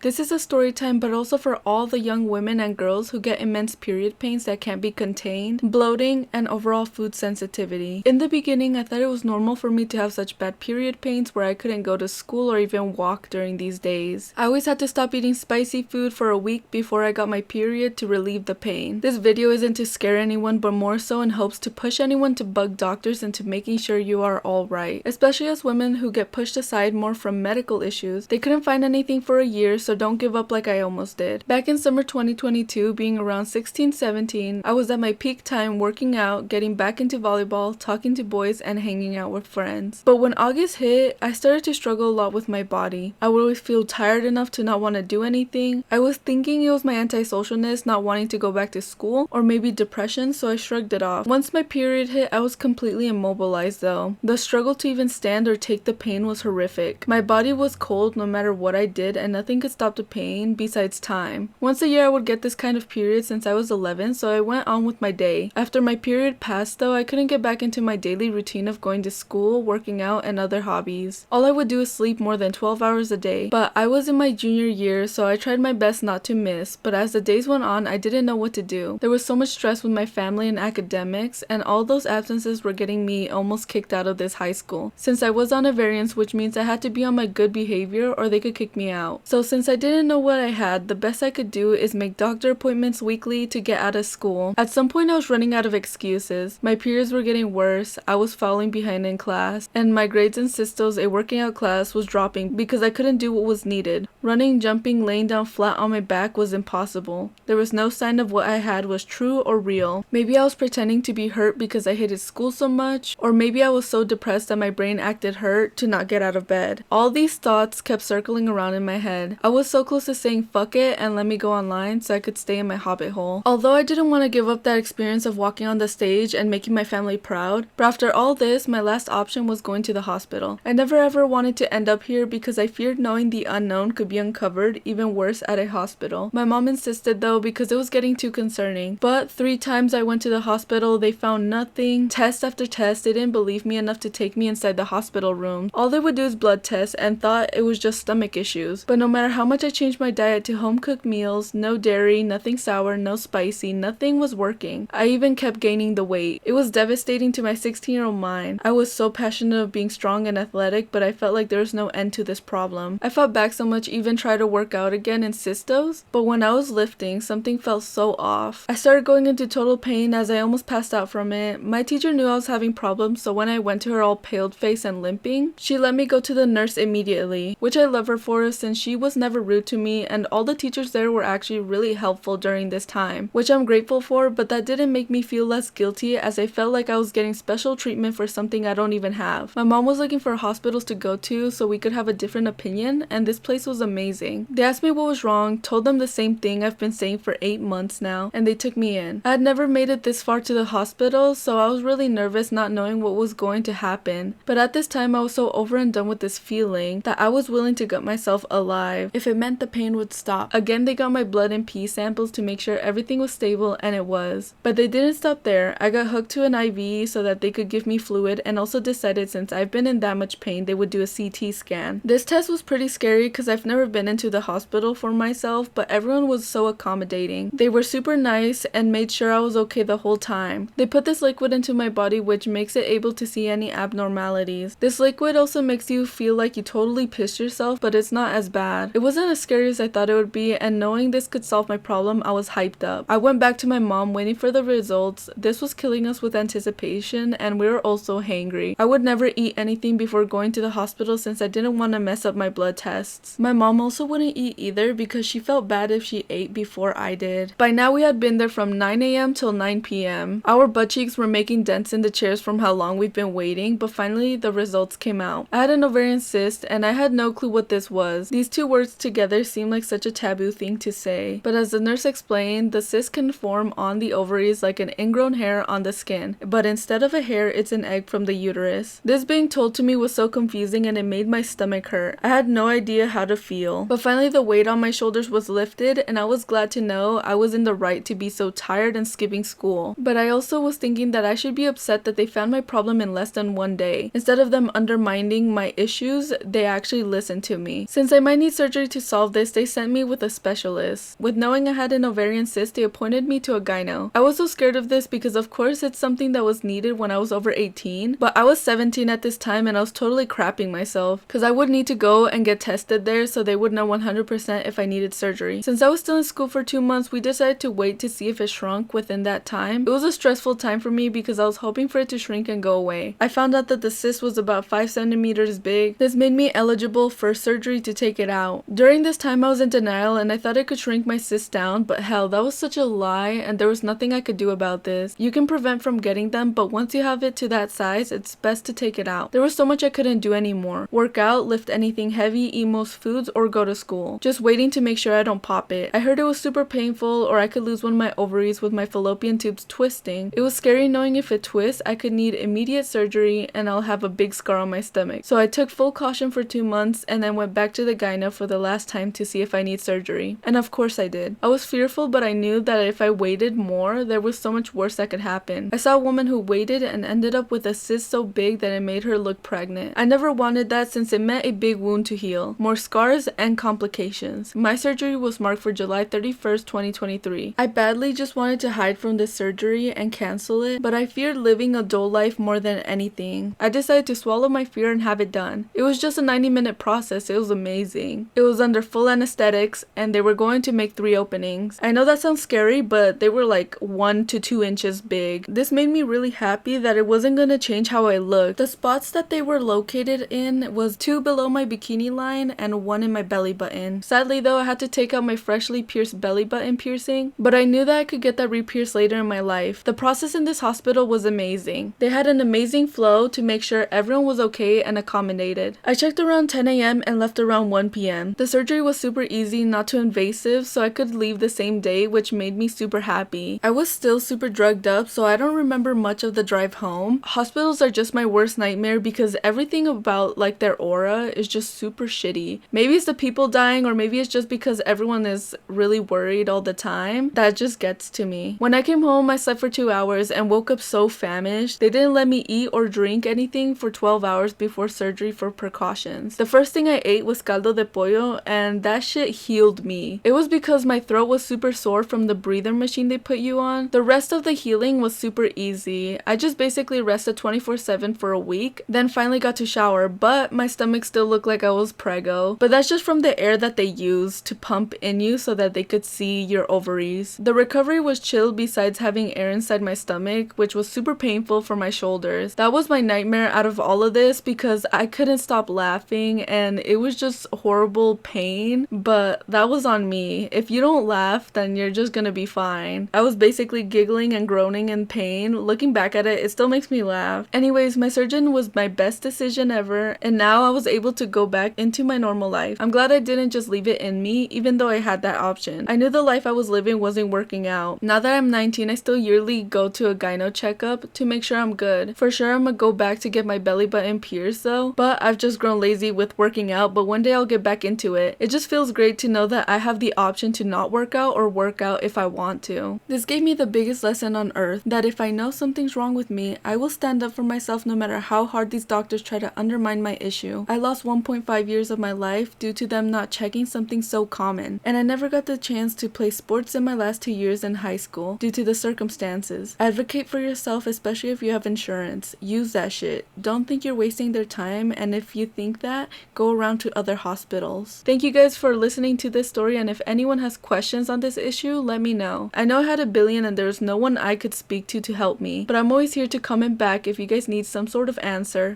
This is a story time, but also for all the young women and girls who get immense period pains that can't be contained, bloating, and overall food sensitivity. In the beginning, I thought it was normal for me to have such bad period pains where I couldn't go to school or even walk during these days. I always had to stop eating spicy food for a week before I got my period to relieve the pain. This video isn't to scare anyone, but more so in hopes to push anyone to bug doctors into making sure you are alright. Especially as women who get pushed aside more from medical issues. They couldn't find anything for a year, so don't give up like I almost did. Back in summer 2022, being around 16-17, I was at my peak time working out, getting back into volleyball, talking to boys, and hanging out with friends. But when August hit, I started to struggle a lot with my body. I would always feel tired enough to not want to do anything. I was thinking it was my antisocialness not wanting to go back to school, or maybe depression, so I shrugged it off. Once my period hit, I was completely immobilized though. The struggle to even stand or take the pain was horrific. My body was cold no matter what I did, and nothing could stop the pain besides time. Once a year I would get this kind of period since I was 11, so I went on with my day. After my period passed though, I couldn't get back into my daily routine of going to school, working out, and other hobbies. All I would do is sleep more than 12 hours a day. But I was in my junior year, so I tried my best not to miss, but as the days went on, I didn't know what to do. There was so much stress with my family and academics, and all those absences were getting me almost kicked out of this high school. Since I was on Ovarians, which means I had to be on my good behavior or they could kick me out. So since I didn't know what I had, the best I could do is make doctor appointments weekly to get out of school. At some point I was running out of excuses. My periods were getting worse, I was falling behind in class, and my grades in Sistos, a working out class, was dropping because I couldn't do what was needed. Running, jumping, laying down flat on my back was impossible. There was no sign of what I had was true or real. Maybe I was pretending to be hurt because I hated school so much, or maybe I was so depressed that my brain acted hurt to not get out of bed. All these thoughts kept circling around in my head. I was so close to saying fuck it and let me go online so I could stay in my hobbit hole. Although I didn't want to give up that experience of walking on the stage and making my family proud, but after all this, my last option was going to the hospital. I never ever wanted to end up here because I feared knowing the unknown could be uncovered, even worse, at a hospital. My mom insisted though because it was getting too concerning. But 3 times I went to the hospital, they found nothing. Test after test, they didn't believe me enough to take me inside the hospital room. All they would do is blood tests and thought it was just stomach issues. But no matter how much I changed my diet to home cooked meals, no dairy, nothing sour, no spicy, nothing was working. I even kept gaining the weight. It was devastating to my 16-year-old mind. I was so passionate of being strong and athletic, but I felt like there was no end to this problem. I fought back so much, even tried to work out again in Sistos, but when I was lifting, something felt so off. I started going into total pain as I almost passed out from it. My teacher knew I was having problems, so when I went to her all paled face and limping, she let me go to the nurse immediately, which I love her for since she was never rude to me, and all the teachers there were actually really helpful during this time, which I'm grateful for, but that didn't make me feel less guilty as I felt like I was getting special treatment for something I don't even have. My mom was looking for hospitals to go to so we could have a different opinion, and this place was amazing. They asked me what was wrong, told them the same thing I've been saying for 8 months now, and they took me in. I had never made it this far to the hospital, so I was really nervous not knowing what was going to happen, but at this time I was so over and done with this feeling that I was willing to gut myself alive if it meant the pain would stop. Again, they got my blood and pee samples to make sure everything was stable, and it was. But they didn't stop there. I got hooked to an IV so that they could give me fluid, and also decided since I've been in that much pain, they would do a CT scan. This test was pretty scary because I've never been into the hospital for myself, but everyone was so accommodating. They were super nice and made sure I was okay the whole time. They put this liquid into my body which makes it able to see any abnormalities. This liquid also makes you feel like you totally pissed yourself, but it's not as bad. It wasn't as scary as I thought it would be, and knowing this could solve my problem, I was hyped up. I went back to my mom waiting for the results. This was killing us with anticipation, and we were also hangry. I would never eat anything before going to the hospital since I didn't want to mess up my blood tests. My mom also wouldn't eat either because she felt bad if she ate before I did. By now we had been there from 9 a.m. till 9 p.m. Our butt cheeks were making dents in the chairs from how long we've been waiting, but finally the results came out. I had an ovarian cyst, and I had no clue what this was. These two words together seemed like such a taboo thing to say, but as the nurse explained, the cyst can form on the ovaries like an ingrown hair on the skin, but instead of a hair, it's an egg from the uterus. This being told to me was so confusing and it made my stomach hurt. I had no idea how to feel, but finally the weight on my shoulders was lifted, and I was glad to know I was in the right to be so tired and skipping school. But I also was thinking that I should be upset that they found my problem in less than 1 day. Instead of them undermining my issues, they actually listened to me. Since I might need surgery to solve this, they sent me with a specialist. With knowing I had an ovarian cyst, they appointed me to a gyno. I was so scared of this because of course it's something that was needed when I was over 18, but I was 17 at this time and I was totally crapping myself because I would need to go and get tested there so they would know 100% if I needed surgery. Since I was still in school for 2 months, we decided to wait to see if it shrunk within that time. It was a stressful time for me because I was hoping for it to shrink and go away. I found out that the cyst was about 5 centimeters big. This made me eligible for surgery to take it out. During this time I was in denial and I thought I could shrink my cyst down, but hell, that was such a lie and there was nothing I could do about this. You can prevent from getting them, but once you have it to that size, it's best to take it out. There was so much I couldn't do anymore. Work out, lift anything heavy, eat most foods, or go to school. Just waiting to make sure I don't pop it. I heard it was super painful or I could lose one of my ovaries with my fallopian tubes twisting. It was scary knowing if it twists, I could need immediate surgery and I'll have a big scar on my stomach. So I took full caution for 2 months and then went back to the gyno for the last time to see if I need surgery. And of course I did. I was fearful, but I knew that if I waited more, there was so much worse that could happen. I saw a woman who waited and ended up with a cyst so big that it made her look pregnant. I never wanted that since it meant a big wound to heal, more scars and complications. My surgery was marked for July 31st, 2023. I badly just wanted to hide from this surgery and cancel it, but I feared living a dull life more than anything. I decided to swallow my fear and have it done. It was just a 90-minute process. It was amazing. It was under full anesthetics and they were going to make 3 openings. I know that sounds scary, but they were like 1 to 2 inches big. This made me really happy that it wasn't gonna change how I looked. The spots that they were located in was 2 below my bikini line and 1 in my belly button. Sadly though, I had to take out my freshly pierced belly button piercing, but I knew that I could get that re-pierced later in my life. The process in this hospital was amazing. They had an amazing flow to make sure everyone was okay and accommodated. I checked around 10 a.m. and left around 1 p.m. The surgery was super easy, not too invasive, so I could leave the same day, which made me super happy. I was still super drugged up, so I don't remember much of the drive home. Hospitals are just my worst nightmare because everything about like their aura is just super shitty. Maybe it's the people dying, or maybe it's just because everyone is really worried all the time. That just gets to me. When I came home, I slept for 2 hours and woke up so famished. They didn't let me eat or drink anything for 12 hours before surgery for precautions. The first thing I ate was caldo de pollo and that shit healed me. It was because my throat was super sore from the breather machine they put you on. The rest of the healing was super easy. I just basically rested 24/7 for a week, then finally got to shower, but my stomach still looked like I was preggo. But that's just from the air that they used to pump in you so that they could see your ovaries. The recovery was chill besides having air inside my stomach, which was super painful for my shoulders. That was my nightmare out of all of this because I couldn't stop laughing and it was just horrible pain, but that was on me. If you don't laugh, then you're just gonna be fine. I was basically giggling and groaning in pain. Looking back at it, it still makes me laugh. Anyways, my surgeon was my best decision ever, and now I was able to go back into my normal life. I'm glad I didn't just leave it in me, even though I had that option. I knew the life I was living wasn't working out. Now that I'm 19, I still yearly go to a gyno checkup to make sure I'm good. For sure, I'm gonna go back to get my belly button pierced though, but I've just grown lazy with working out, but one day I'll get back into it. It just feels great to know that I have the option to not work out or work out if I want to. This gave me the biggest lesson on earth, that if I know something's wrong with me, I will stand up for myself no matter how hard these doctors try to undermine my issue. I lost 1.5 years of my life due to them not checking something so common, and I never got the chance to play sports in my last 2 years in high school due to the circumstances. Advocate for yourself, especially if you have insurance. Use that shit. Don't think you're wasting their time, and if you think that, go around to other hospitals. Thank you guys for listening to this story, and if anyone has questions on this issue, let me know. I know I had a billion and there's no one I could speak to help me, but I'm always here to comment back if you guys need some sort of answer.